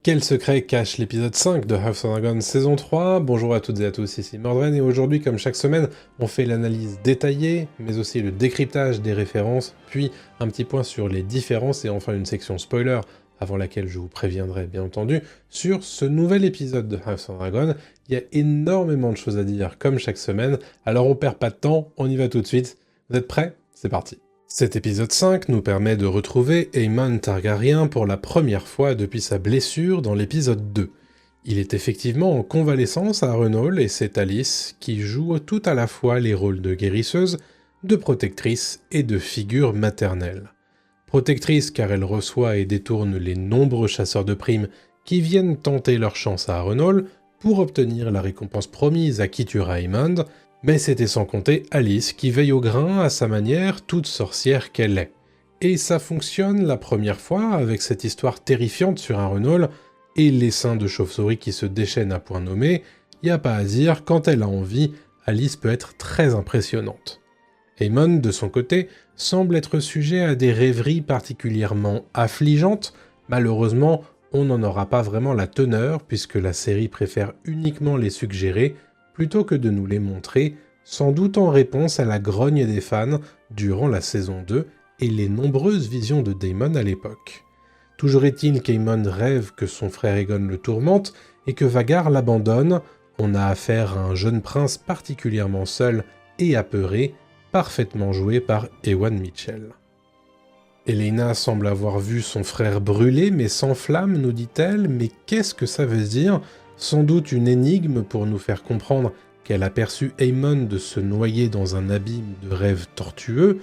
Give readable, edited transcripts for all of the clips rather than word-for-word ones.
Quel secret cache l'épisode 5 de House of Dragon saison 3? Bonjour à toutes et à tous, ici Mordred, et aujourd'hui, comme chaque semaine, on fait l'analyse détaillée, mais aussi le décryptage des références, puis un petit point sur les différences, et enfin une section spoiler, avant laquelle je vous préviendrai bien entendu, sur ce nouvel épisode de House of Dragon. Il y a énormément de choses à dire, comme chaque semaine, alors on perd pas de temps, on y va tout de suite. Vous êtes prêts? C'est parti. Cet épisode 5 nous permet de retrouver Aemon Targaryen pour la première fois depuis sa blessure dans l'épisode 2. Il est effectivement en convalescence à Harrenhal et c'est Alyce qui joue tout à la fois les rôles de guérisseuse, de protectrice et de figure maternelle. Protectrice car elle reçoit et détourne les nombreux chasseurs de primes qui viennent tenter leur chance à Harrenhal pour obtenir la récompense promise à Keturah Aemond, mais c'était sans compter Alyce qui veille au grain à sa manière, toute sorcière qu'elle est. Et ça fonctionne la première fois avec cette histoire terrifiante sur Harrenhal et les seins de chauve-souris qui se déchaînent à point nommé, y a pas à dire, quand elle a envie, Alyce peut être très impressionnante. Aemon, de son côté, semble être sujet à des rêveries particulièrement affligeantes. Malheureusement, on n'en aura pas vraiment la teneur puisque la série préfère uniquement les suggérer plutôt que de nous les montrer, sans doute en réponse à la grogne des fans durant la saison 2 et les nombreuses visions de Daemon à l'époque. Toujours est-il qu'Aemon rêve que son frère Aegon le tourmente et que Vhagar l'abandonne. On a affaire à un jeune prince particulièrement seul et apeuré, parfaitement joué par Ewan Mitchell. Elena semble avoir vu son frère brûler mais sans flamme, nous dit-elle, mais qu'est-ce que ça veut dire ? Sans doute une énigme pour nous faire comprendre qu'elle a perçu Aemon de se noyer dans un abîme de rêves tortueux,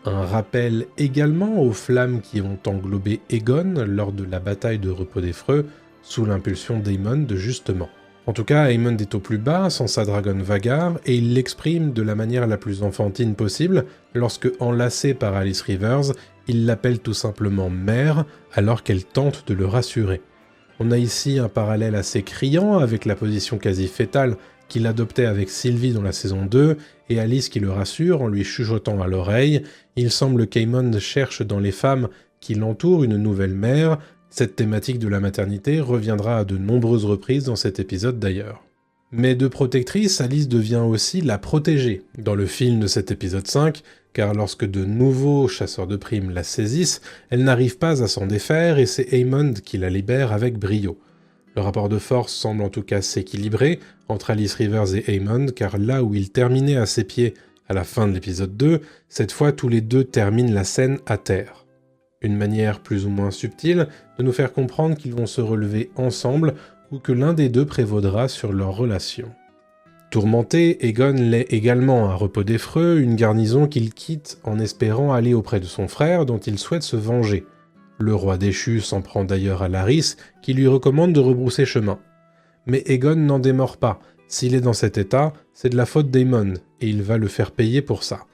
un rappel également aux flammes qui ont englobé Aegon lors de la bataille de Repos des Freux, sous l'impulsion d'Aemon de justement. En tout cas, Aemon est au plus bas, sans sa dragonne Vhagar, et il l'exprime de la manière la plus enfantine possible, lorsque, enlacé par Alice Rivers, il l'appelle tout simplement mère, alors qu'elle tente de le rassurer. On a ici un parallèle assez criant avec la position quasi fétale qu'il adoptait avec Sylvie dans la saison 2, et Alyce qui le rassure en lui chuchotant à l'oreille. Il semble qu'Aemon cherche dans les femmes qui l'entourent une nouvelle mère. Cette thématique de la maternité reviendra à de nombreuses reprises dans cet épisode d'ailleurs. Mais de protectrice, Alyce devient aussi la protégée dans le film de cet épisode 5, car lorsque de nouveaux chasseurs de primes la saisissent, elle n'arrive pas à s'en défaire et c'est Aemon qui la libère avec brio. Le rapport de force semble en tout cas s'équilibrer entre Alice Rivers et Aemon, car là où il terminait à ses pieds à la fin de l'épisode 2, cette fois tous les deux terminent la scène à terre. Une manière plus ou moins subtile de nous faire comprendre qu'ils vont se relever ensemble ou que l'un des deux prévaudra sur leur relation. Tourmenté, Aegon l'est également à Repos des Freux, une garnison qu'il quitte en espérant aller auprès de son frère dont il souhaite se venger. Le roi déchu s'en prend d'ailleurs à Larys, qui lui recommande de rebrousser chemin. Mais Aegon n'en démord pas. S'il est dans cet état, c'est de la faute d'Aemon, et il va le faire payer pour ça.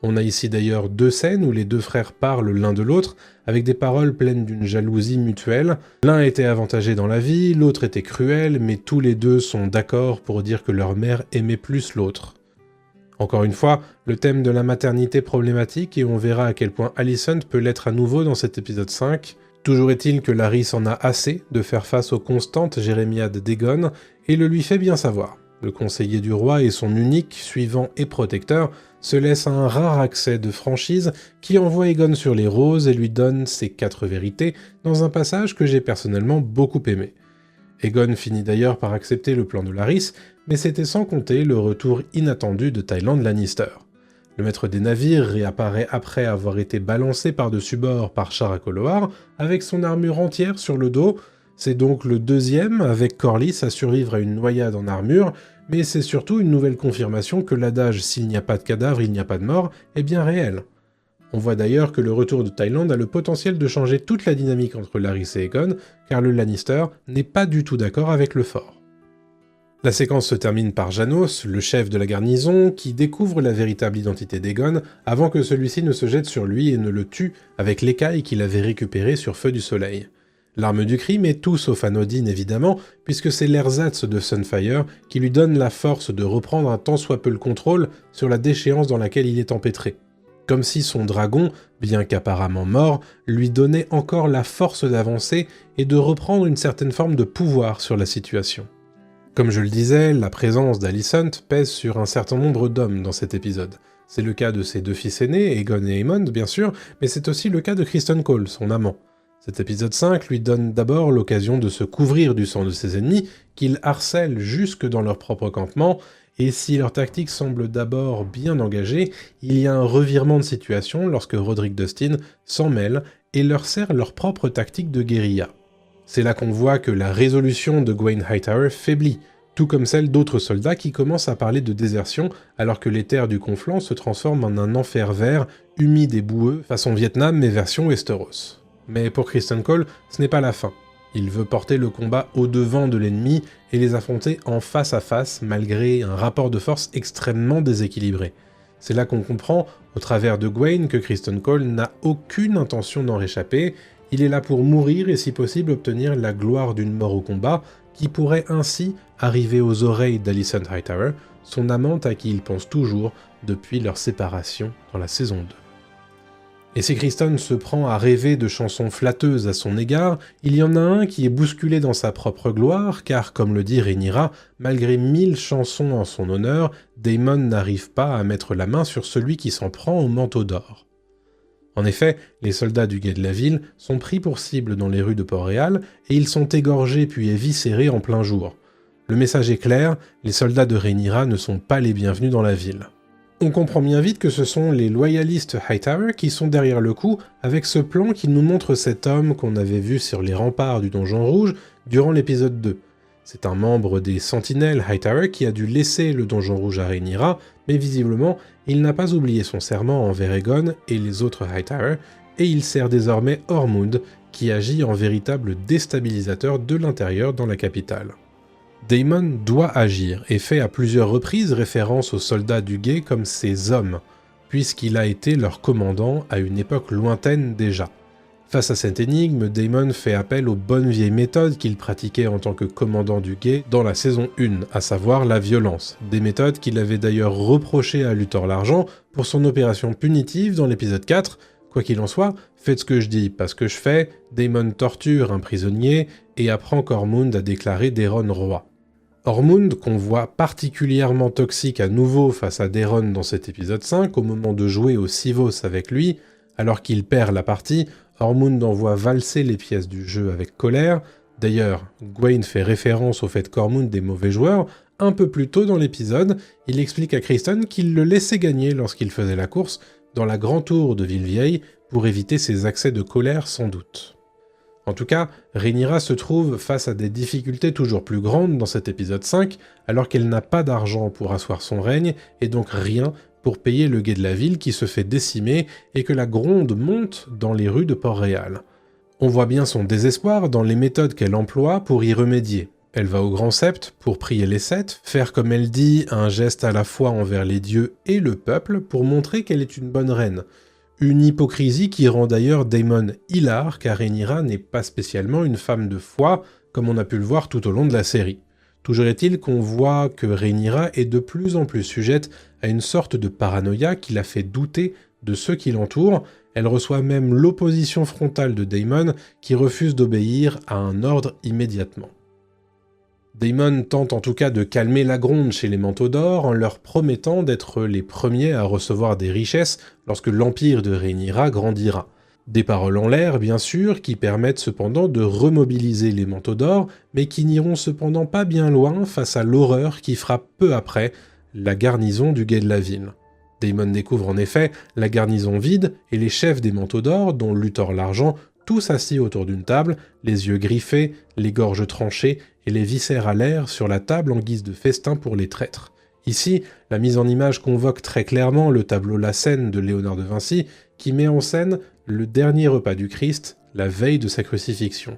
On a ici d'ailleurs deux scènes où les deux frères parlent l'un de l'autre, avec des paroles pleines d'une jalousie mutuelle. L'un était avantagé dans la vie, l'autre était cruel, mais tous les deux sont d'accord pour dire que leur mère aimait plus l'autre. Encore une fois, le thème de la maternité problématique, et on verra à quel point Alicent peut l'être à nouveau dans cet épisode 5. Toujours est-il que Larys en a assez de faire face aux constantes jérémiades d'Aegon, et le lui fait bien savoir. Le conseiller du roi et son unique suivant et protecteur se laisse un rare accès de franchise qui envoie Aegon sur les roses et lui donne ses 4 vérités dans un passage que j'ai personnellement beaucoup aimé. Aegon finit d'ailleurs par accepter le plan de Larys, mais c'était sans compter le retour inattendu de Tywland Lannister. Le maître des navires réapparaît après avoir été balancé par-dessus bord par Shara Koloar avec son armure entière sur le dos. C'est donc le deuxième, avec Corlys, à survivre à une noyade en armure, mais c'est surtout une nouvelle confirmation que l'adage « s'il n'y a pas de cadavre, il n'y a pas de mort » est bien réel. On voit d'ailleurs que le retour de Tywland a le potentiel de changer toute la dynamique entre Larys et Aegon, car le Lannister n'est pas du tout d'accord avec le fort. La séquence se termine par Janos, le chef de la garnison, qui découvre la véritable identité d'Aegon avant que celui-ci ne se jette sur lui et ne le tue avec l'écaille qu'il avait récupérée sur Feu du Soleil. L'arme du crime est tout sauf anodine évidemment, puisque c'est l'ersatz de Sunfire qui lui donne la force de reprendre un tant soit peu le contrôle sur la déchéance dans laquelle il est empêtré. Comme si son dragon, bien qu'apparemment mort, lui donnait encore la force d'avancer et de reprendre une certaine forme de pouvoir sur la situation. Comme je le disais, la présence d'Alicent pèse sur un certain nombre d'hommes dans cet épisode. C'est le cas de ses deux fils aînés, Aegon et Aemond bien sûr, mais c'est aussi le cas de Criston Cole, son amant. Cet épisode 5 lui donne d'abord l'occasion de se couvrir du sang de ses ennemis, qu'il harcèle jusque dans leur propre campement, et si leur tactique semble d'abord bien engagée, il y a un revirement de situation lorsque Roderick Dustin s'en mêle et leur sert leur propre tactique de guérilla. C'est là qu'on voit que la résolution de Gwaine Hightower faiblit, tout comme celle d'autres soldats qui commencent à parler de désertion alors que les terres du Conflant se transforment en un enfer vert, humide et boueux, façon Vietnam mais version Westeros. Mais pour Criston Cole, ce n'est pas la fin. Il veut porter le combat au-devant de l'ennemi et les affronter en face à face malgré un rapport de force extrêmement déséquilibré. C'est là qu'on comprend, au travers de Gwaine, que Criston Cole n'a aucune intention d'en réchapper. Il est là pour mourir et si possible obtenir la gloire d'une mort au combat, qui pourrait ainsi arriver aux oreilles d'Alicent Hightower, son amante à qui il pense toujours depuis leur séparation dans la saison 2. Et si Criston se prend à rêver de chansons flatteuses à son égard, il y en a un qui est bousculé dans sa propre gloire, car comme le dit Rhaenyra, malgré 1000 chansons en son honneur, Daemon n'arrive pas à mettre la main sur celui qui s'en prend au manteau d'or. En effet, les soldats du guet de la ville sont pris pour cible dans les rues de Port-Réal, et ils sont égorgés puis éviscérés en plein jour. Le message est clair, les soldats de Rhaenyra ne sont pas les bienvenus dans la ville. On comprend bien vite que ce sont les loyalistes Hightower qui sont derrière le coup avec ce plan qui nous montre cet homme qu'on avait vu sur les remparts du Donjon Rouge durant l'épisode 2. C'est un membre des Sentinelles Hightower qui a dû laisser le Donjon Rouge à Rhaenyra, mais visiblement, il n'a pas oublié son serment envers Aegon et les autres Hightower, et il sert désormais Ormond, qui agit en véritable déstabilisateur de l'intérieur dans la capitale. Daemon doit agir et fait à plusieurs reprises référence aux soldats du guet comme ses hommes, puisqu'il a été leur commandant à une époque lointaine déjà. Face à cette énigme, Daemon fait appel aux bonnes vieilles méthodes qu'il pratiquait en tant que commandant du guet dans la saison 1, à savoir la violence, des méthodes qu'il avait d'ailleurs reprochées à Luthor l'Argent pour son opération punitive dans l'épisode 4. Quoi qu'il en soit, faites ce que je dis, pas ce que je fais, Daemon torture un prisonnier et apprend qu'Ormond a déclaré Daeron roi. Ormond, qu'on voit particulièrement toxique à nouveau face à Daeron dans cet épisode 5, au moment de jouer au Sivos avec lui, alors qu'il perd la partie, Ormond envoie valser les pièces du jeu avec colère. D'ailleurs, Gwaine fait référence au fait qu'Ormond est mauvais joueur. Un peu plus tôt dans l'épisode, il explique à Criston qu'il le laissait gagner lorsqu'il faisait la course dans la grande tour de Villevieille pour éviter ses accès de colère sans doute. En tout cas, Rhaenyra se trouve face à des difficultés toujours plus grandes dans cet épisode 5, alors qu'elle n'a pas d'argent pour asseoir son règne, et donc rien pour payer le guet de la ville qui se fait décimer et que la gronde monte dans les rues de Port-Réal. On voit bien son désespoir dans les méthodes qu'elle emploie pour y remédier. Elle va au Grand Sept pour prier les sept, faire comme elle dit un geste à la fois envers les dieux et le peuple pour montrer qu'elle est une bonne reine. Une hypocrisie qui rend d'ailleurs Daemon hilar, car Rhaenyra n'est pas spécialement une femme de foi, comme on a pu le voir tout au long de la série. Toujours est-il qu'on voit que Rhaenyra est de plus en plus sujette à une sorte de paranoïa qui la fait douter de ceux qui l'entourent. Elle reçoit même l'opposition frontale de Daemon, qui refuse d'obéir à un ordre immédiatement. Daemon tente en tout cas de calmer la gronde chez les Manteaux d'Or en leur promettant d'être les premiers à recevoir des richesses lorsque l'empire de Rhaenyra grandira. Des paroles en l'air, bien sûr, qui permettent cependant de remobiliser les Manteaux d'Or, mais qui n'iront cependant pas bien loin face à l'horreur qui frappe peu après la garnison du guet de la ville. Daemon découvre en effet la garnison vide et les chefs des Manteaux d'Or, dont Luthor l'Argent, tous assis autour d'une table, les yeux griffés, les gorges tranchées et les viscères à l'air sur la table en guise de festin pour les traîtres. Ici, la mise en image convoque très clairement le tableau La Scène de Léonard de Vinci, qui met en scène le dernier repas du Christ, la veille de sa crucifixion.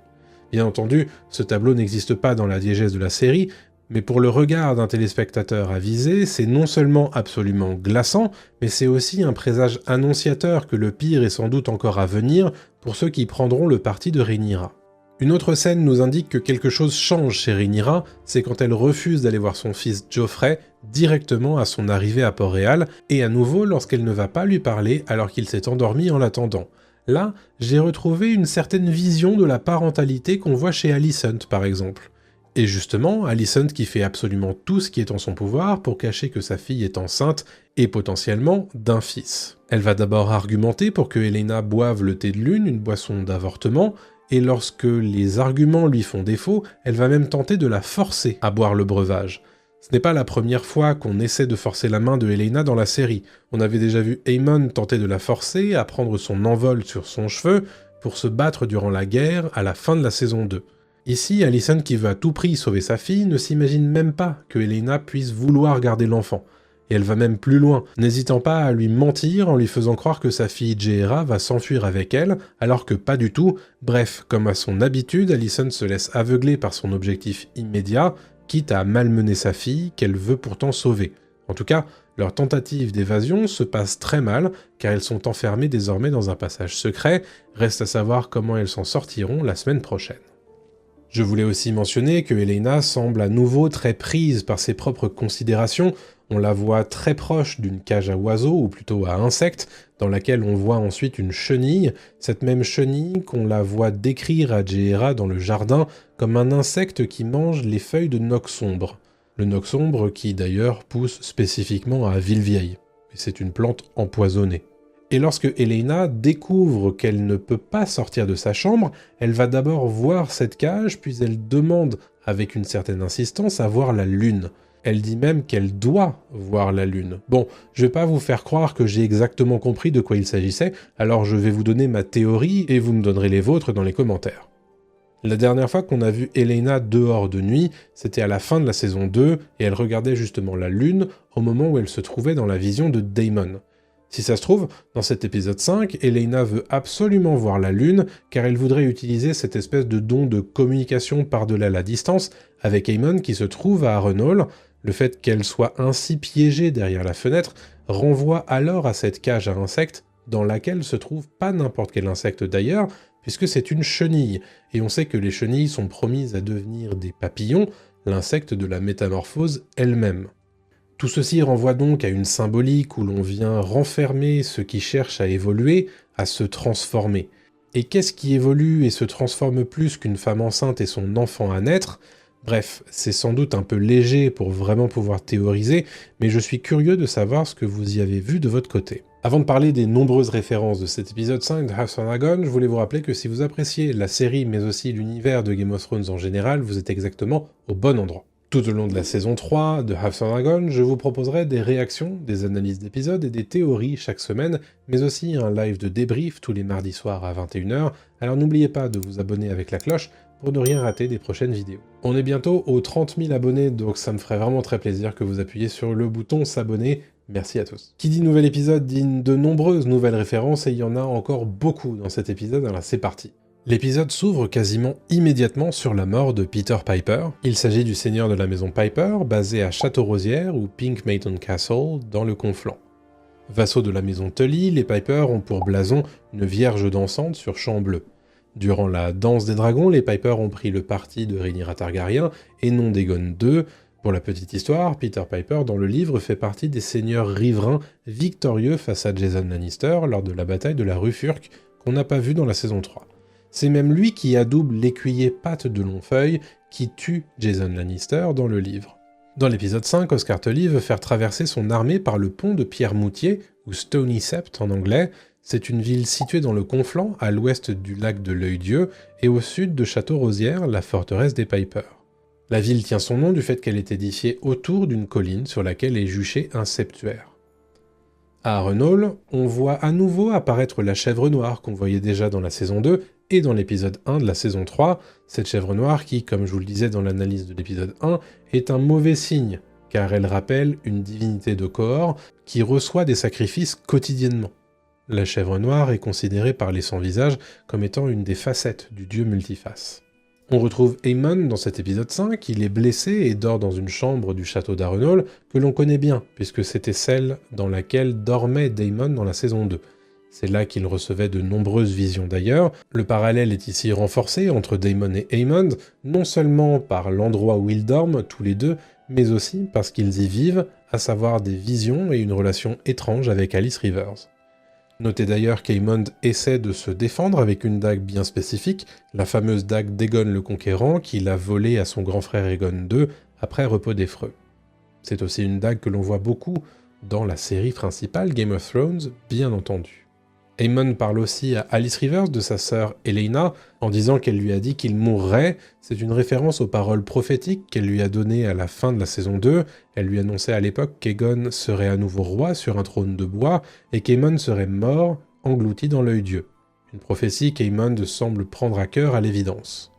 Bien entendu, ce tableau n'existe pas dans la diégèse de la série, mais pour le regard d'un téléspectateur avisé, c'est non seulement absolument glaçant, mais c'est aussi un présage annonciateur que le pire est sans doute encore à venir pour ceux qui prendront le parti de Rhaenyra. Une autre scène nous indique que quelque chose change chez Rhaenyra, c'est quand elle refuse d'aller voir son fils Joffrey, directement à son arrivée à Port-Réal, et à nouveau lorsqu'elle ne va pas lui parler alors qu'il s'est endormi en l'attendant. Là, j'ai retrouvé une certaine vision de la parentalité qu'on voit chez Alicent par exemple. Et justement, Alicent qui fait absolument tout ce qui est en son pouvoir pour cacher que sa fille est enceinte et potentiellement d'un fils. Elle va d'abord argumenter pour que Elena boive le thé de lune, une boisson d'avortement, et lorsque les arguments lui font défaut, elle va même tenter de la forcer à boire le breuvage. Ce n'est pas la première fois qu'on essaie de forcer la main de Elena dans la série. On avait déjà vu Aemon tenter de la forcer à prendre son envol sur son cheveu pour se battre durant la guerre à la fin de la saison 2. Ici, Alicent qui veut à tout prix sauver sa fille ne s'imagine même pas que Elena puisse vouloir garder l'enfant. Et elle va même plus loin, n'hésitant pas à lui mentir en lui faisant croire que sa fille Jaehaera va s'enfuir avec elle, alors que pas du tout. Bref, comme à son habitude, Alicent se laisse aveugler par son objectif immédiat, quitte à malmener sa fille qu'elle veut pourtant sauver. En tout cas, leur tentative d'évasion se passe très mal, car elles sont enfermées désormais dans un passage secret, reste à savoir comment elles s'en sortiront la semaine prochaine. Je voulais aussi mentionner que Elena semble à nouveau très prise par ses propres considérations. On la voit très proche d'une cage à oiseaux, ou plutôt à insectes, dans laquelle on voit ensuite une chenille, cette même chenille qu'on la voit décrire à Jaehaera dans le jardin comme un insecte qui mange les feuilles de Nocsombre. Le Nocsombre qui d'ailleurs pousse spécifiquement à Villevieille, et c'est une plante empoisonnée. Et lorsque Elena découvre qu'elle ne peut pas sortir de sa chambre, elle va d'abord voir cette cage, puis elle demande, avec une certaine insistance, à voir la lune. Elle dit même qu'elle doit voir la lune. Bon, je vais pas vous faire croire que j'ai exactement compris de quoi il s'agissait, alors je vais vous donner ma théorie et vous me donnerez les vôtres dans les commentaires. La dernière fois qu'on a vu Elena dehors de nuit, c'était à la fin de la saison 2, et elle regardait justement la lune au moment où elle se trouvait dans la vision de Daemon. Si ça se trouve, dans cet épisode 5, Elena veut absolument voir la lune, car elle voudrait utiliser cette espèce de don de communication par-delà la distance avec Aemon qui se trouve à Harrenhal. Le fait qu'elle soit ainsi piégée derrière la fenêtre renvoie alors à cette cage à insectes, dans laquelle se trouve pas n'importe quel insecte d'ailleurs, puisque c'est une chenille, et on sait que les chenilles sont promises à devenir des papillons, l'insecte de la métamorphose elle-même. Tout ceci renvoie donc à une symbolique où l'on vient renfermer ce qui cherche à évoluer, à se transformer. Et qu'est-ce qui évolue et se transforme plus qu'une femme enceinte et son enfant à naître ? Bref, c'est sans doute un peu léger pour vraiment pouvoir théoriser, mais je suis curieux de savoir ce que vous y avez vu de votre côté. Avant de parler des nombreuses références de cet épisode 5 de House of Dragon, je voulais vous rappeler que si vous appréciez la série mais aussi l'univers de Game of Thrones en général, vous êtes exactement au bon endroit. Tout au long de la saison 3 de House of Dragon, je vous proposerai des réactions, des analyses d'épisodes et des théories chaque semaine, mais aussi un live de débrief tous les mardis soirs à 21h, alors n'oubliez pas de vous abonner avec la cloche pour ne rien rater des prochaines vidéos. On est bientôt aux 30 000 abonnés, donc ça me ferait vraiment très plaisir que vous appuyiez sur le bouton s'abonner. Merci à tous. Qui dit nouvel épisode dit de nombreuses nouvelles références, et il y en a encore beaucoup dans cet épisode, alors c'est parti. L'épisode s'ouvre quasiment immédiatement sur la mort de Peter Piper. Il s'agit du seigneur de la maison Piper, basé à Château-Rosière ou Pink Maiden Castle, dans le Conflent. Vassaux de la maison Tully, les Piper ont pour blason une vierge dansante sur champ bleu. Durant la danse des dragons, les Piper ont pris le parti de Rhaenyra Targaryen et non d'Aegon II. Pour la petite histoire, Peter Piper dans le livre fait partie des seigneurs riverains victorieux face à Jason Lannister lors de la bataille de la rue Furk qu'on n'a pas vu dans la saison 3. C'est même lui qui adoube l'écuyer Pat de Longfeuille qui tue Jason Lannister dans le livre. Dans l'épisode 5, Oscar Tully veut faire traverser son armée par le pont de Pierre-Moutier, ou Stony Sept en anglais. C'est une ville située dans le Conflent, à l'ouest du lac de l'Œil-Dieu, et au sud de Château-Rosière, la forteresse des Piper. La ville tient son nom du fait qu'elle est édifiée autour d'une colline sur laquelle est juché un septuaire. À Harrenhal, on voit à nouveau apparaître la chèvre noire qu'on voyait déjà dans la saison 2 et dans l'épisode 1 de la saison 3, cette chèvre noire qui, comme je vous le disais dans l'analyse de l'épisode 1, est un mauvais signe, car elle rappelle une divinité de Qohor qui reçoit des sacrifices quotidiennement. La chèvre noire est considérée par les sans-visage comme étant une des facettes du dieu multiface. On retrouve Aemon dans cet épisode 5, il est blessé et dort dans une chambre du château d'Harrenhal que l'on connaît bien, puisque c'était celle dans laquelle dormait Daemon dans la saison 2. C'est là qu'il recevait de nombreuses visions d'ailleurs. Le parallèle est ici renforcé entre Daemon et Aemond, non seulement par l'endroit où ils dorment, tous les deux, mais aussi parce qu'ils y vivent, à savoir des visions et une relation étrange avec Alice Rivers. Notez d'ailleurs qu'Aemond essaie de se défendre avec une dague bien spécifique, la fameuse dague d'Aegon le Conquérant qu'il a volée à son grand frère Aegon II après Repos des Freux. C'est aussi une dague que l'on voit beaucoup dans la série principale Game of Thrones, bien entendu. Aemond parle aussi à Alice Rivers de sa sœur Elaena en disant qu'elle lui a dit qu'il mourrait. C'est une référence aux paroles prophétiques qu'elle lui a données à la fin de la saison 2. Elle lui annonçait à l'époque qu'Aegon serait à nouveau roi sur un trône de bois et qu'Aemond serait mort, englouti dans l'œil Dieu. Une prophétie qu'Aemond semble prendre à cœur à l'évidence.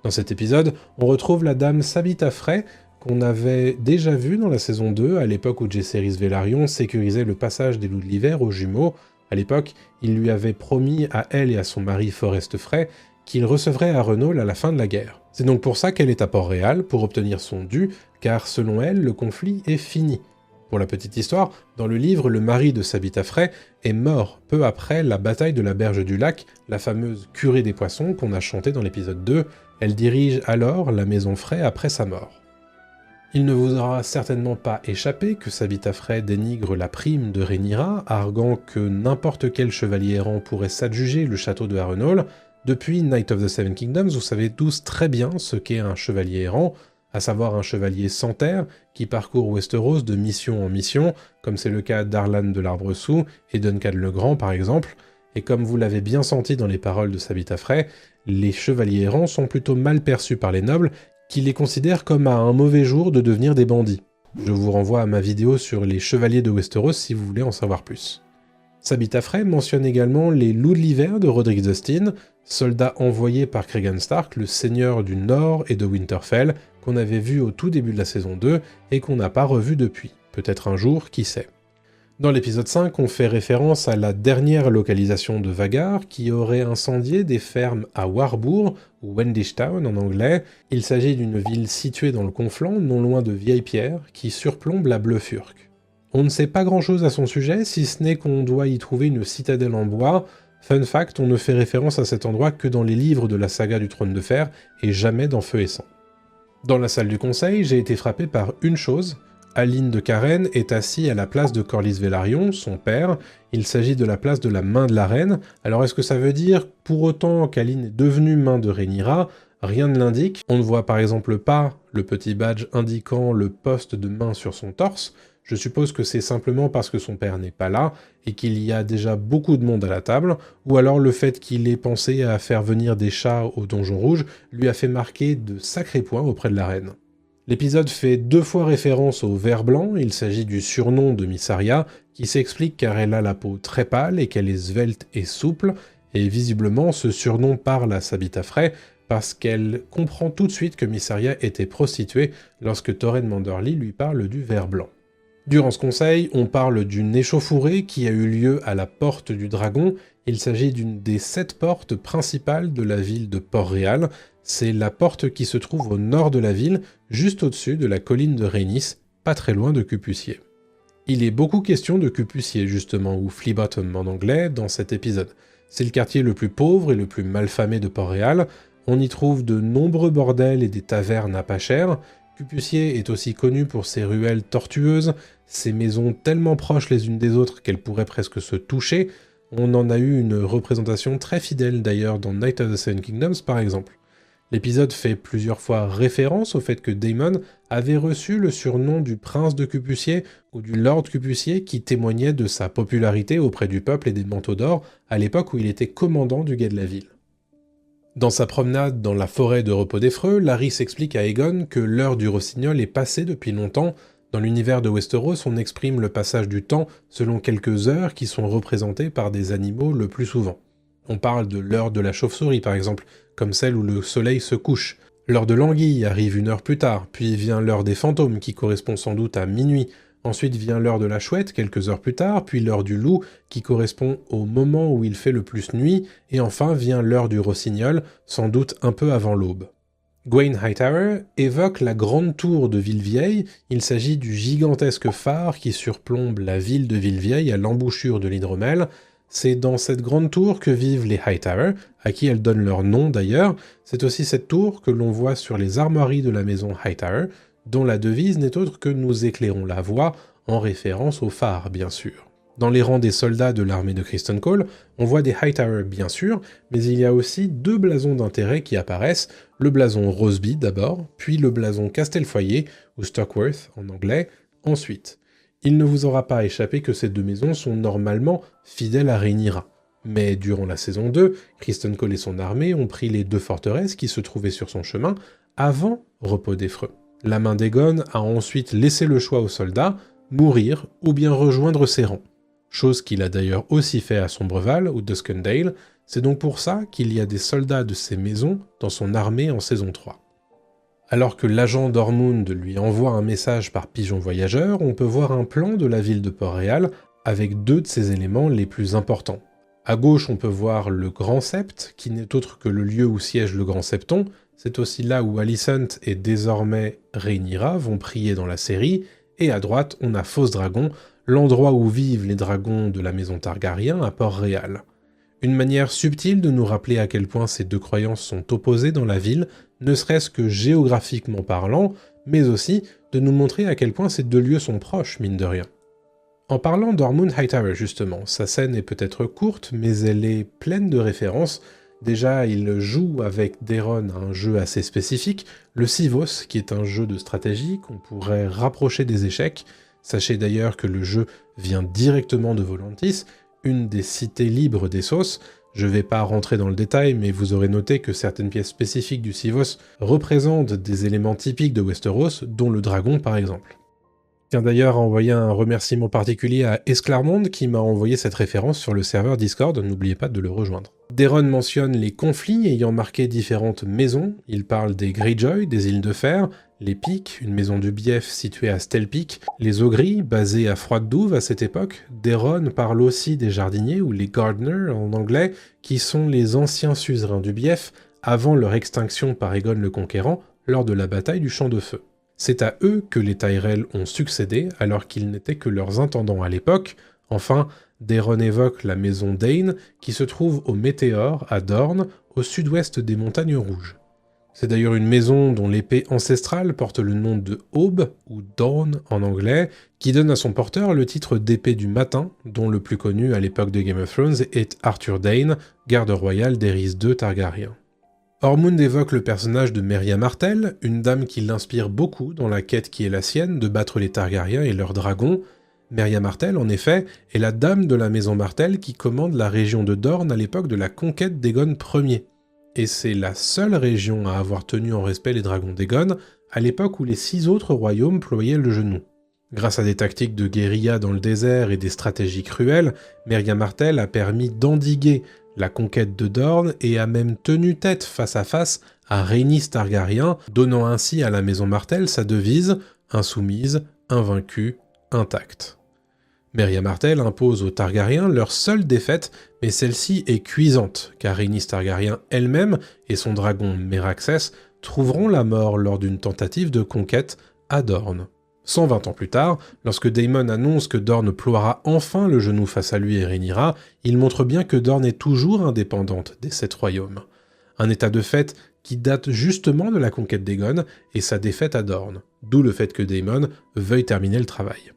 Dans cet épisode, on retrouve la dame Sabitha Frey, qu'on avait déjà vue dans la saison 2, à l'époque où Jaehaerys Velaryon sécurisait le passage des loups de l'hiver aux jumeaux. À l'époque, il lui avait promis à elle et à son mari Forest Frey qu'il recevrait Harrenhal à la fin de la guerre. C'est donc pour ça qu'elle est à Port-Réal, pour obtenir son dû, car selon elle, le conflit est fini. Pour la petite histoire, dans le livre, le mari de Sabitha Frey est mort peu après la bataille de la Berge du Lac, la fameuse curée des poissons qu'on a chantée dans l'épisode 2. Elle dirige alors la maison Frey après sa mort. Il ne vous aura certainement pas échappé que Sabitha Frey dénigre la prime de Rhaenyra, arguant que n'importe quel chevalier errant pourrait s'adjuger le château de Harrenhal. Depuis Night of the Seven Kingdoms, vous savez tous très bien ce qu'est un chevalier errant, à savoir un chevalier sans terre qui parcourt Westeros de mission en mission, comme c'est le cas d'Arlan de l'Arbresous et Duncan le Grand par exemple, et comme vous l'avez bien senti dans les paroles de Sabitha Frey, les chevaliers errants sont plutôt mal perçus par les nobles, qui les considèrent comme à un mauvais jour de devenir des bandits. Je vous renvoie à ma vidéo sur les chevaliers de Westeros si vous voulez en savoir plus. Sabitha Frey mentionne également les loups de l'hiver de Roderick Dustin, soldats envoyés par Cregan Stark, le seigneur du Nord et de Winterfell, qu'on avait vu au tout début de la saison 2 et qu'on n'a pas revu depuis. Peut-être un jour, qui sait. Dans l'épisode 5, on fait référence à la dernière localisation de Vhagar qui aurait incendié des fermes à Warburg, ou Wendish Town en anglais. Il s'agit d'une ville située dans le Conflent, non loin de Vieille-Pierre, qui surplombe la Bleufurque. On ne sait pas grand-chose à son sujet, si ce n'est qu'on doit y trouver une citadelle en bois. Fun fact, on ne fait référence à cet endroit que dans les livres de la saga du Trône de Fer, et jamais dans Feu et Sang. Dans la salle du conseil, j'ai été frappé par une chose. Aline de Karen est assis à la place de Corlys Velaryon, son père. Il s'agit de la place de la main de la reine. Alors est-ce que ça veut dire pour autant qu'Aline est devenue main de Rhaenyra? Rien ne l'indique. On ne voit par exemple pas le petit badge indiquant le poste de main sur son torse. Je suppose que c'est simplement parce que son père n'est pas là et qu'il y a déjà beaucoup de monde à la table, ou alors le fait qu'il ait pensé à faire venir des chats au Donjon Rouge lui a fait marquer de sacrés points auprès de la reine. L'épisode fait 2 fois référence au ver blanc, il s'agit du surnom de Mysaria, qui s'explique car elle a la peau très pâle et qu'elle est svelte et souple, et visiblement ce surnom parle à Sabitha Frey parce qu'elle comprend tout de suite que Mysaria était prostituée lorsque Torren Manderly lui parle du ver blanc. Durant ce conseil, on parle d'une échauffourée qui a eu lieu à la Porte du Dragon. Il s'agit d'une des 7 portes principales de la ville de Port-Réal. C'est la porte qui se trouve au nord de la ville, juste au-dessus de la colline de Rhaenys, pas très loin de Cupucier. Il est beaucoup question de Cupucier, justement, ou Flea Bottom en anglais, dans cet épisode. C'est le quartier le plus pauvre et le plus malfamé de Port-Réal. On y trouve de nombreux bordels et des tavernes à pas cher. Cupucier est aussi connu pour ses ruelles tortueuses, ses maisons tellement proches les unes des autres qu'elles pourraient presque se toucher. On en a eu une représentation très fidèle d'ailleurs dans Night of the Seven Kingdoms par exemple. L'épisode fait plusieurs fois référence au fait que Daemon avait reçu le surnom du prince de Cupucier ou du lord Cupucier qui témoignait de sa popularité auprès du peuple et des manteaux d'or à l'époque où il était commandant du guet de la ville. Dans sa promenade dans la forêt de Repos des Freux, Larys explique à Aegon que l'heure du rossignol est passée depuis longtemps. Dans l'univers de Westeros, on exprime le passage du temps selon quelques heures qui sont représentées par des animaux le plus souvent. On parle de l'heure de la chauve-souris par exemple, comme celle où le soleil se couche. L'heure de l'anguille arrive 1 heure plus tard, puis vient l'heure des fantômes qui correspond sans doute à minuit. Ensuite vient l'heure de la chouette, quelques heures plus tard, puis l'heure du loup, qui correspond au moment où il fait le plus nuit, et enfin vient l'heure du rossignol, sans doute un peu avant l'aube. Gwaine Hightower évoque la grande tour de Villevieille. Il s'agit du gigantesque phare qui surplombe la ville de Villevieille à l'embouchure de l'Hydromel. C'est dans cette grande tour que vivent les Hightower, à qui elles donnent leur nom d'ailleurs. C'est aussi cette tour que l'on voit sur les armoiries de la maison Hightower, dont la devise n'est autre que « Nous éclairons la voie », en référence au phare bien sûr. Dans les rangs des soldats de l'armée de Criston Cole, on voit des Hightower bien sûr, mais il y a aussi deux blasons d'intérêt qui apparaissent, le blason Roseby d'abord, puis le blason Castelfoyer, ou Stockworth en anglais, ensuite. Il ne vous aura pas échappé que ces deux maisons sont normalement fidèles à Rhaenyra. Mais durant la saison 2, Criston Cole et son armée ont pris les deux forteresses qui se trouvaient sur son chemin avant Repos des Freux. La main d'Aegon a ensuite laissé le choix aux soldats, mourir ou bien rejoindre ses rangs. Chose qu'il a d'ailleurs aussi fait à Sombreval ou Duskendale, c'est donc pour ça qu'il y a des soldats de ces maisons dans son armée en saison 3. Alors que l'agent d'Ormund lui envoie un message par pigeon voyageur, on peut voir un plan de la ville de Port-Réal avec deux de ses éléments les plus importants. À gauche, on peut voir le Grand Sept, qui n'est autre que le lieu où siège le Grand Septon. C'est aussi là où Alicent et désormais Rhaenyra vont prier dans la série. Et à droite, on a Fosse Dragon, l'endroit où vivent les dragons de la maison Targaryen à Port-Réal. Une manière subtile de nous rappeler à quel point ces deux croyances sont opposées dans la ville, ne serait-ce que géographiquement parlant, mais aussi de nous montrer à quel point ces deux lieux sont proches, mine de rien. En parlant d'Ormund Hightower justement, sa scène est peut-être courte, mais elle est pleine de références. Déjà, il joue avec Daeron à un jeu assez spécifique, le Sivos, qui est un jeu de stratégie qu'on pourrait rapprocher des échecs. Sachez d'ailleurs que le jeu vient directement de Volantis, une des cités libres d'Essos. Je vais pas rentrer dans le détail, mais vous aurez noté que certaines pièces spécifiques du Sivos représentent des éléments typiques de Westeros, dont le dragon par exemple. Je tiens d'ailleurs à envoyer un remerciement particulier à Esclarmonde qui m'a envoyé cette référence sur le serveur Discord, n'oubliez pas de le rejoindre. Daeron mentionne les conflits ayant marqué différentes maisons, il parle des Greyjoy, des îles de fer, les Piques, une maison du Bief située à Stelpeak, les Ogris, basés à Froide-Douve à cette époque. Daeron parle aussi des Jardiniers, ou les Gardeners en anglais, qui sont les anciens suzerains du Bief, avant leur extinction par Aegon le Conquérant, lors de la bataille du Champ de Feu. C'est à eux que les Tyrell ont succédé, alors qu'ils n'étaient que leurs intendants à l'époque. Enfin, Daeron évoque la maison Dane, qui se trouve au Météore, à Dorne, au sud-ouest des Montagnes Rouges. C'est d'ailleurs une maison dont l'épée ancestrale porte le nom de Aube, ou Dawn en anglais, qui donne à son porteur le titre d'épée du matin, dont le plus connu à l'époque de Game of Thrones est Arthur Dayne, garde royal d'Aerys II Targaryen. Ormund évoque le personnage de Merya Martell, une dame qui l'inspire beaucoup dans la quête qui est la sienne de battre les Targaryens et leurs dragons. Merya Martell, en effet, est la dame de la maison Martell qui commande la région de Dorne à l'époque de la conquête d'Aegon Ier. Et c'est la seule région à avoir tenu en respect les dragons d'Aegon, à l'époque où les 6 autres royaumes ployaient le genou. Grâce à des tactiques de guérilla dans le désert et des stratégies cruelles, Merya Martell a permis d'endiguer la conquête de Dorne et a même tenu tête face à face à Rhaenys Targaryen, donnant ainsi à la maison Martell sa devise « insoumise, invaincue, intacte ». Merya Martell impose aux Targaryens leur seule défaite, mais celle-ci est cuisante, car Rhaenys Targaryen elle-même et son dragon Meraxes trouveront la mort lors d'une tentative de conquête à Dorne. 120 ans plus tard, lorsque Daemon annonce que Dorne ploiera enfin le genou face à lui et Rhaenyra, il montre bien que Dorne est toujours indépendante des 7 royaumes. Un état de fait qui date justement de la conquête d'Aegon et sa défaite à Dorne, d'où le fait que Daemon veuille terminer le travail.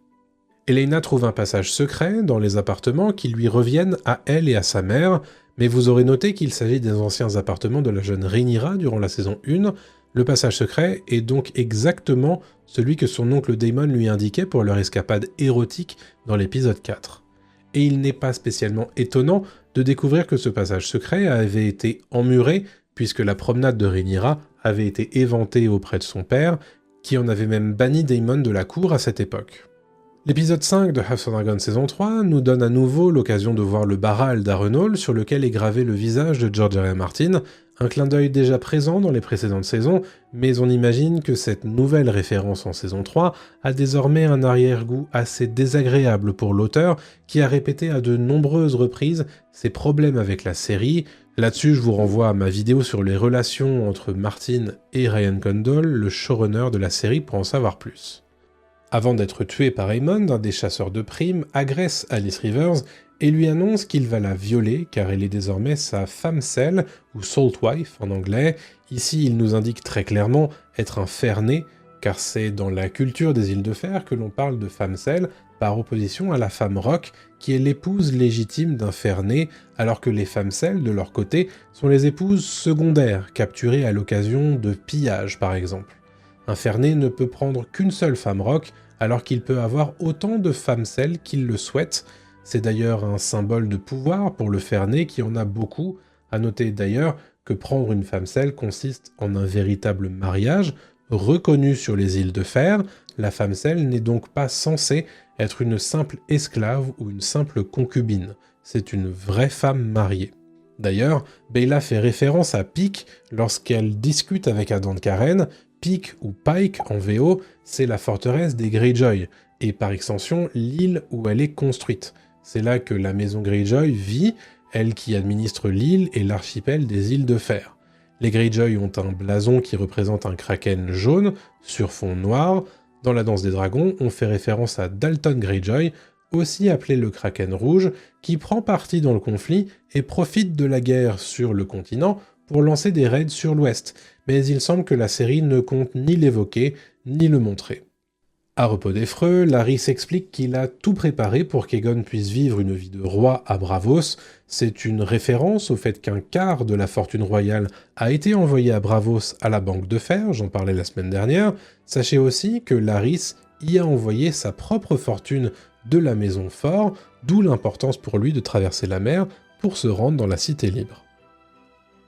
Elaena trouve un passage secret dans les appartements qui lui reviennent à elle et à sa mère, mais vous aurez noté qu'il s'agit des anciens appartements de la jeune Rhaenyra durant la saison 1. Le passage secret est donc exactement celui que son oncle Daemon lui indiquait pour leur escapade érotique dans l'épisode 4. Et il n'est pas spécialement étonnant de découvrir que ce passage secret avait été emmuré, puisque la promenade de Rhaenyra avait été éventée auprès de son père, qui en avait même banni Daemon de la cour à cette époque. L'épisode 5 de House of Dragon saison 3 nous donne à nouveau l'occasion de voir le Baral d'Arenhall sur lequel est gravé le visage de George R. R. Martin, un clin d'œil déjà présent dans les précédentes saisons, mais on imagine que cette nouvelle référence en saison 3 a désormais un arrière-goût assez désagréable pour l'auteur qui a répété à de nombreuses reprises ses problèmes avec la série. Là-dessus, je vous renvoie à ma vidéo sur les relations entre Martin et Ryan Condal, le showrunner de la série, pour en savoir plus. Avant d'être tué par Aemond, un des chasseurs de primes agresse Alice Rivers et lui annonce qu'il va la violer car elle est désormais sa femme-selle, ou salt wife en anglais. Ici, il nous indique très clairement être un fer-né, car c'est dans la culture des îles de fer que l'on parle de femme-selle, par opposition à la femme rock, qui est l'épouse légitime d'un fer-né, alors que les femmes-selles, de leur côté, sont les épouses secondaires, capturées à l'occasion de pillages par exemple. Un fer-né ne peut prendre qu'une seule femme rock, alors qu'il peut avoir autant de femmes-selles qu'il le souhaite. C'est d'ailleurs un symbole de pouvoir pour le fer-né qui en a beaucoup. À noter d'ailleurs que prendre une femme-selle consiste en un véritable mariage, reconnu sur les îles de fer. La femme-selle n'est donc pas censée être une simple esclave ou une simple concubine. C'est une vraie femme mariée. D'ailleurs, Beyla fait référence à Peak lorsqu'elle discute avec Adam Karen. Peak ou Pike en VO, c'est la forteresse des Greyjoy, et par extension l'île où elle est construite. C'est là que la maison Greyjoy vit, elle qui administre l'île et l'archipel des îles de fer. Les Greyjoy ont un blason qui représente un kraken jaune sur fond noir. Dans la danse des dragons, on fait référence à Dalton Greyjoy, aussi appelé le kraken rouge, qui prend parti dans le conflit et profite de la guerre sur le continent pour lancer des raids sur l'ouest, mais il semble que la série ne compte ni l'évoquer, ni le montrer. À Repos des Freux, Larry s'explique qu'il a tout préparé pour qu'Aegon puisse vivre une vie de roi à Braavos. C'est une référence au fait qu'un quart de la fortune royale a été envoyé à Braavos à la Banque de Fer, j'en parlais la semaine dernière. Sachez aussi que Larys y a envoyé sa propre fortune de la maison Fort, d'où l'importance pour lui de traverser la mer pour se rendre dans la Cité Libre.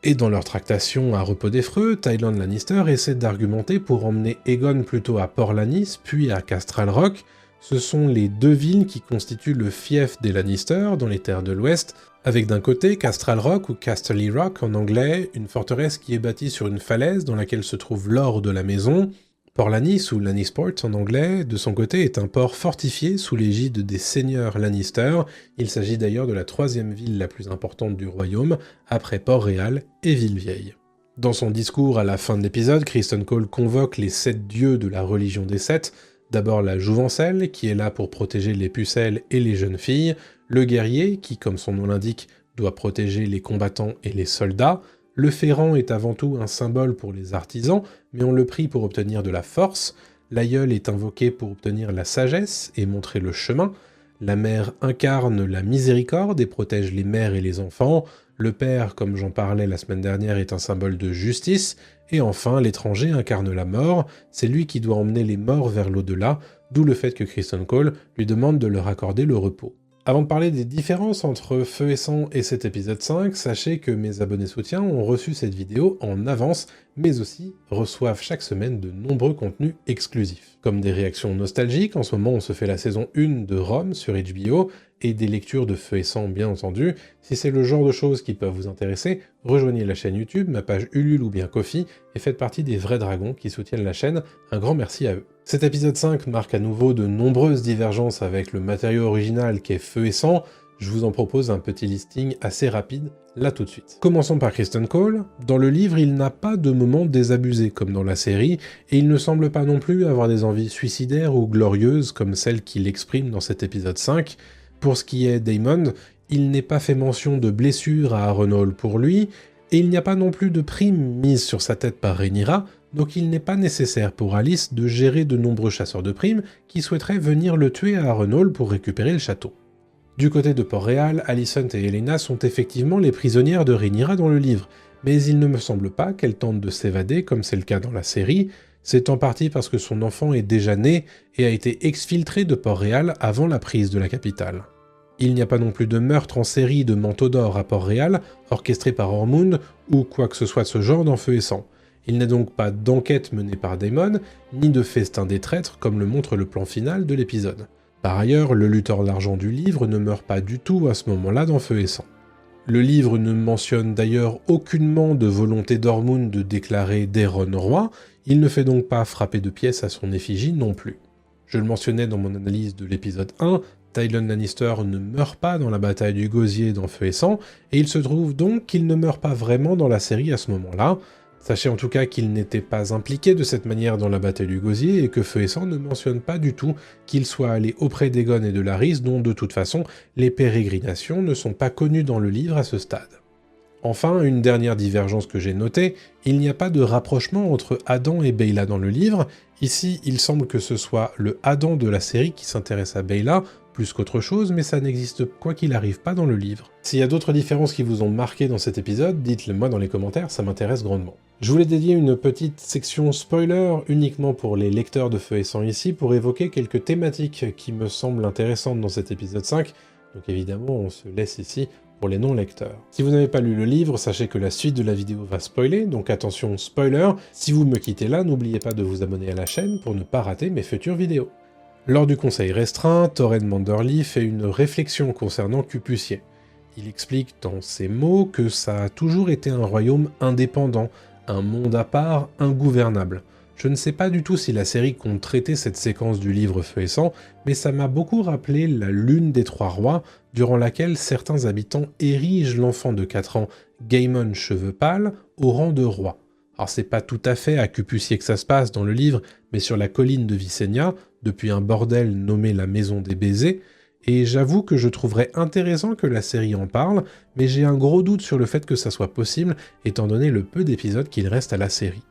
Et dans leur tractation à Repos des Freux, Tyrion Lannister essaie d'argumenter pour emmener Aegon plutôt à Port-Lannis, puis à Castral Rock. Ce sont les deux villes qui constituent le fief des Lannister dans les terres de l'Ouest, avec d'un côté Castral Rock ou Casterly Rock en anglais, une forteresse qui est bâtie sur une falaise dans laquelle se trouve l'or de la maison. Port-Lannis ou Lannisport en anglais, de son côté, est un port fortifié sous l'égide des seigneurs Lannister. Il s'agit d'ailleurs de la troisième ville la plus importante du royaume, après Port-Réal et Ville-Vieille. Dans son discours à la fin de l'épisode, Criston Cole convoque les 7 dieux de la religion des 7, d'abord la jouvencelle, qui est là pour protéger les pucelles et les jeunes filles, le guerrier, qui, comme son nom l'indique, doit protéger les combattants et les soldats. Le ferrant est avant tout un symbole pour les artisans, mais on le prie pour obtenir de la force. L'aïeul est invoqué pour obtenir la sagesse et montrer le chemin. La mère incarne la miséricorde et protège les mères et les enfants. Le père, comme j'en parlais la semaine dernière, est un symbole de justice. Et enfin, l'étranger incarne la mort. C'est lui qui doit emmener les morts vers l'au-delà, d'où le fait que Criston Cole lui demande de leur accorder le repos. Avant de parler des différences entre Feu et Sang et cet épisode 5, sachez que mes abonnés soutiens ont reçu cette vidéo en avance, mais aussi reçoivent chaque semaine de nombreux contenus exclusifs. Comme des réactions nostalgiques, en ce moment on se fait la saison 1 de Rome sur HBO, et des lectures de Feu et Sang bien entendu. Si c'est le genre de choses qui peuvent vous intéresser, rejoignez la chaîne YouTube, ma page Ulule ou bien Ko-fi, et faites partie des vrais dragons qui soutiennent la chaîne, un grand merci à eux. Cet épisode 5 marque à nouveau de nombreuses divergences avec le matériau original qu'est Feu et Sang. Je vous en propose un petit listing assez rapide, là tout de suite. Commençons par Criston Cole. Dans le livre, il n'a pas de moments désabusés comme dans la série, et il ne semble pas non plus avoir des envies suicidaires ou glorieuses comme celles qu'il exprime dans cet épisode 5. Pour ce qui est d'Aemond, il n'est pas fait mention de blessures à Harrenhal pour lui, et il n'y a pas non plus de prime mise sur sa tête par Rhaenyra, donc il n'est pas nécessaire pour Alice de gérer de nombreux chasseurs de primes qui souhaiteraient venir le tuer à Harrenhal pour récupérer le château. Du côté de Port-Réal, Alicent et Helaena sont effectivement les prisonnières de Rhaenyra dans le livre, mais il ne me semble pas qu'elles tentent de s'évader comme c'est le cas dans la série. C'est en partie parce que son enfant est déjà né et a été exfiltré de Port-Réal avant la prise de la capitale. Il n'y a pas non plus de meurtre en série de Manteau d'Or à Port-Réal, orchestré par Ormond, ou quoi que ce soit de ce genre dans Feu et Sang. Il n'est donc pas d'enquête menée par Daemon, ni de festin des traîtres comme le montre le plan final de l'épisode. Par ailleurs, le lutteur d'argent du livre ne meurt pas du tout à ce moment-là dans Feu et Sang. Le livre ne mentionne d'ailleurs aucunement de volonté d'Ormond de déclarer Daeron roi, il ne fait donc pas frapper de pièces à son effigie non plus. Je le mentionnais dans mon analyse de l'épisode 1, Tyrion Lannister ne meurt pas dans la bataille du Gosier dans Feu et Sang, et il se trouve donc qu'il ne meurt pas vraiment dans la série à ce moment-là. Sachez en tout cas qu'il n'était pas impliqué de cette manière dans la bataille du Gosier et que Feu et Sang ne mentionne pas du tout qu'il soit allé auprès d'Aegon et de Larys, dont de toute façon les pérégrinations ne sont pas connues dans le livre à ce stade. Enfin, une dernière divergence que j'ai notée, il n'y a pas de rapprochement entre Adam et Baela dans le livre. Ici, il semble que ce soit le Adam de la série qui s'intéresse à Baela, plus qu'autre chose, mais ça n'existe quoi qu'il arrive pas dans le livre. S'il y a d'autres différences qui vous ont marqué dans cet épisode, dites-le moi dans les commentaires, ça m'intéresse grandement. Je voulais dédier une petite section spoiler uniquement pour les lecteurs de Feu et Sang ici, pour évoquer quelques thématiques qui me semblent intéressantes dans cet épisode 5, donc évidemment on se laisse ici pour les non-lecteurs. Si vous n'avez pas lu le livre, sachez que la suite de la vidéo va spoiler, donc attention spoiler, si vous me quittez là, n'oubliez pas de vous abonner à la chaîne pour ne pas rater mes futures vidéos. Lors du conseil restreint, Torren Manderly fait une réflexion concernant Cupucier. Il explique dans ses mots que ça a toujours été un royaume indépendant, un monde à part, ingouvernable. Je ne sais pas du tout si la série compte traiter cette séquence du livre Feu et Sang, mais ça m'a beaucoup rappelé la Lune des Trois Rois, durant laquelle certains habitants érigent l'enfant de 4 ans, Gaemon Cheveux Pâles, au rang de roi. Alors c'est pas tout à fait à Cupucier que ça se passe dans le livre, mais sur la colline de Visenya, depuis un bordel nommé la Maison des Baisers, et j'avoue que je trouverais intéressant que la série en parle, mais j'ai un gros doute sur le fait que ça soit possible, étant donné le peu d'épisodes qu'il reste à la série.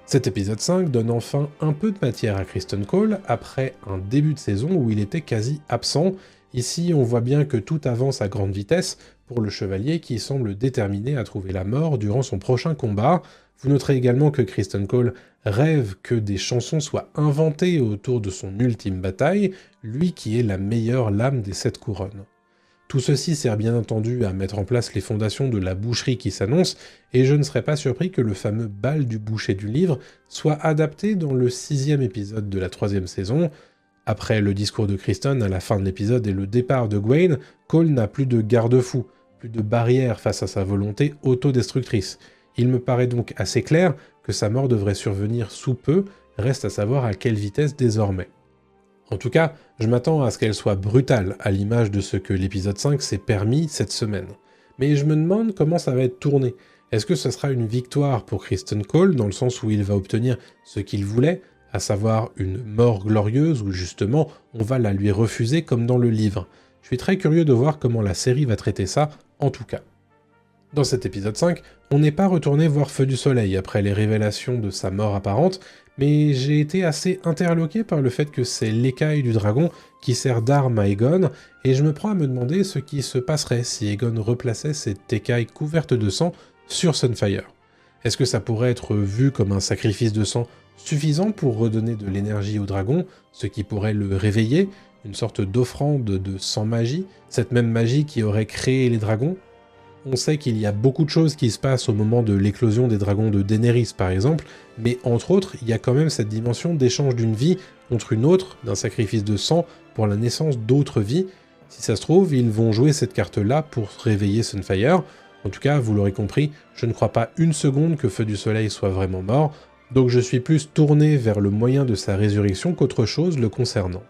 Cet épisode 5 donne enfin un peu de matière à Criston Cole, après un début de saison où il était quasi absent. Ici, on voit bien que tout avance à grande vitesse pour le chevalier qui semble déterminé à trouver la mort durant son prochain combat. Vous noterez également que Criston Cole rêve que des chansons soient inventées autour de son ultime bataille, lui qui est la meilleure lame des 7 couronnes. Tout ceci sert bien entendu à mettre en place les fondations de la boucherie qui s'annonce, et je ne serais pas surpris que le fameux bal du boucher du livre soit adapté dans le 6e épisode de la 3e saison. Après le discours de Criston à la fin de l'épisode et le départ de Gwaine, Cole n'a plus de garde-fou, plus de barrière face à sa volonté autodestructrice. Il me paraît donc assez clair que sa mort devrait survenir sous peu, reste à savoir à quelle vitesse désormais. En tout cas, je m'attends à ce qu'elle soit brutale, à l'image de ce que l'épisode 5 s'est permis cette semaine. Mais je me demande comment ça va être tourné. Est-ce que ce sera une victoire pour Criston Cole, dans le sens où il va obtenir ce qu'il voulait, à savoir une mort glorieuse, ou justement, on va la lui refuser comme dans le livre? Je suis très curieux de voir comment la série va traiter ça, en tout cas. Dans cet épisode 5, on n'est pas retourné voir Feu du Soleil après les révélations de sa mort apparente, mais j'ai été assez interloqué par le fait que c'est l'écaille du dragon qui sert d'arme à Aegon, et je me prends à me demander ce qui se passerait si Aegon replaçait cette écaille couverte de sang sur Sunfire. Est-ce que ça pourrait être vu comme un sacrifice de sang suffisant pour redonner de l'énergie au dragon, ce qui pourrait le réveiller, une sorte d'offrande de sang magie, cette même magie qui aurait créé les dragons? On sait qu'il y a beaucoup de choses qui se passent au moment de l'éclosion des dragons de Daenerys par exemple, mais entre autres, il y a quand même cette dimension d'échange d'une vie contre une autre, d'un sacrifice de sang pour la naissance d'autres vies. Si ça se trouve, ils vont jouer cette carte-là pour réveiller Sunfire. En tout cas, vous l'aurez compris, je ne crois pas une seconde que Feu du Soleil soit vraiment mort, donc je suis plus tourné vers le moyen de sa résurrection qu'autre chose le concernant.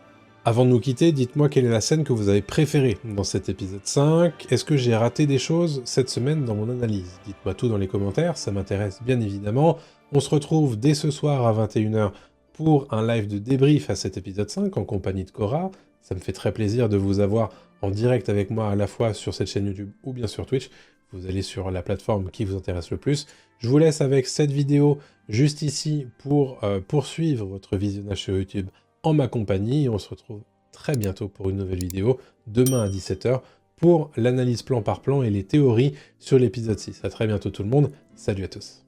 Avant de nous quitter, dites-moi quelle est la scène que vous avez préférée dans cet épisode 5. Est-ce que j'ai raté des choses cette semaine dans mon analyse? Dites-moi tout dans les commentaires, ça m'intéresse bien évidemment. On se retrouve dès ce soir à 21h pour un live de débrief à cet épisode 5 en compagnie de Cora. Ça me fait très plaisir de vous avoir en direct avec moi à la fois sur cette chaîne YouTube ou bien sur Twitch. Vous allez sur la plateforme qui vous intéresse le plus. Je vous laisse avec cette vidéo juste ici pour poursuivre votre visionnage sur YouTube en ma compagnie, et on se retrouve très bientôt pour une nouvelle vidéo, demain à 17h, pour l'analyse plan par plan et les théories sur l'épisode 6. À très bientôt tout le monde, salut à tous.